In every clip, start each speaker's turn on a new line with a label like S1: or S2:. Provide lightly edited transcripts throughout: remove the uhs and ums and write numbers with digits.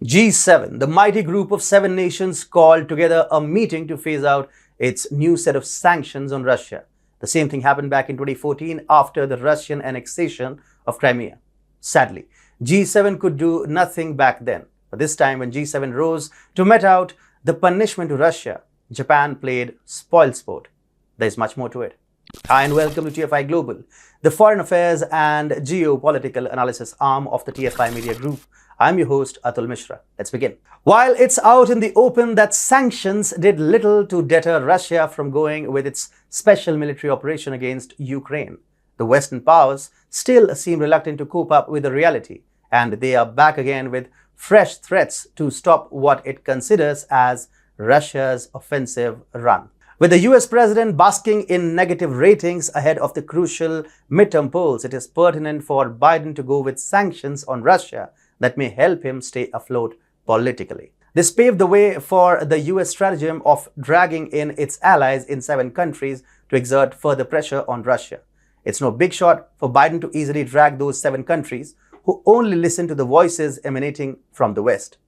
S1: G7, the mighty group of 7 nations, called together a meeting to phase out its new set of sanctions on Russia. The same thing happened back in 2014 after the Russian annexation of Crimea. Sadly, G7 could do nothing back then. But this time, when G7 rose to mete out the punishment to Russia, Japan played spoilsport. There's much more to it. Hi and welcome to TFI Global, the foreign affairs and geopolitical analysis arm of the TFI Media Group. I'm your host, Atul Mishra. Let's begin. While it's out in the open that sanctions did little to deter Russia from going with its special military operation against Ukraine, the Western powers still seem reluctant to cope up with the reality, and they are back again with fresh threats to stop what it considers as Russia's offensive run. With the US president basking in negative ratings ahead of the crucial midterm polls, it is pertinent for Biden to go with sanctions on Russia that may help him stay afloat politically. This paved the way for the US stratagem of dragging in its allies in 7 countries to exert further pressure on Russia. It's no big shot for Biden to easily drag those 7 countries who only listen to the voices emanating from the West.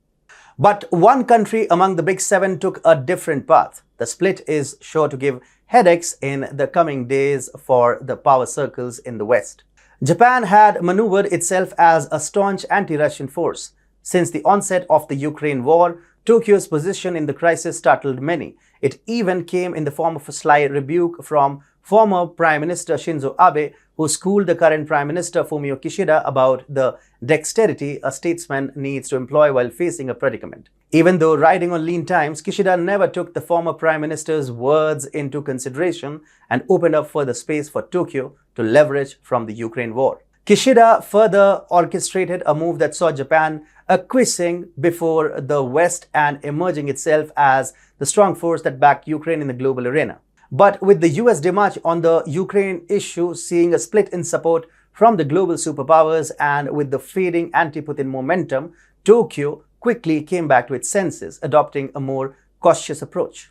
S1: But one country among the big 7 took a different path. The split is sure to give headaches in the coming days for the power circles in the West. Japan had maneuvered itself as a staunch anti-Russian force. Since the onset of the Ukraine war, Tokyo's position in the crisis startled many. It even came in the form of a sly rebuke from former Prime Minister Shinzo Abe, who schooled the current Prime Minister Fumio Kishida about the dexterity a statesman needs to employ while facing a predicament. Even though riding on lean times, Kishida never took the former Prime Minister's words into consideration and opened up further space for Tokyo to leverage from the Ukraine war. Kishida further orchestrated a move that saw Japan acquiescing before the West and emerging itself as the strong force that backed Ukraine in the global arena. But with the US demarche on the Ukraine issue seeing a split in support from the global superpowers and with the fading anti-Putin momentum, Tokyo quickly came back to its senses, adopting a more cautious approach.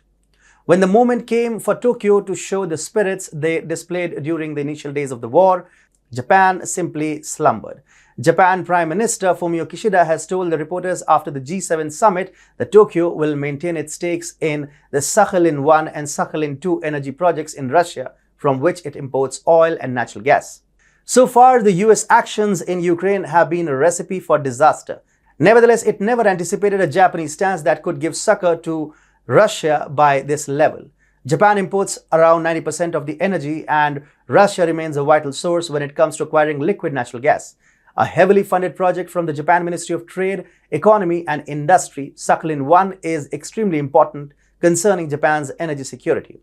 S1: When the moment came for Tokyo to show the spirits they displayed during the initial days of the war, Japan simply slumbered. Japan Prime Minister Fumio Kishida has told the reporters after the G7 summit that Tokyo will maintain its stakes in the Sakhalin-1 and Sakhalin-2 energy projects in Russia, from which it imports oil and natural gas. So far, the US actions in Ukraine have been a recipe for disaster. Nevertheless, it never anticipated a Japanese stance that could give succor to Russia by this level. Japan imports around 90% of the energy, and Russia remains a vital source when it comes to acquiring liquid natural gas. A heavily funded project from the Japan Ministry of Trade, Economy and Industry, Sakhalin-1, is extremely important concerning Japan's energy security.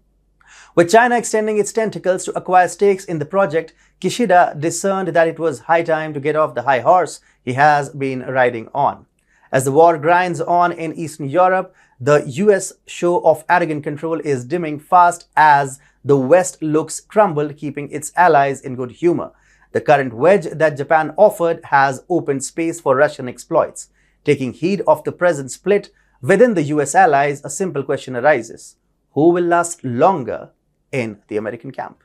S1: With China extending its tentacles to acquire stakes in the project, Kishida discerned that it was high time to get off the high horse he has been riding on. As the war grinds on in Eastern Europe, the US show of arrogant control is dimming fast as the West looks crumbled, keeping its allies in good humor. The current wedge that Japan offered has opened space for Russian exploits. Taking heed of the present split within the US allies, a simple question arises: who will last longer in the American camp?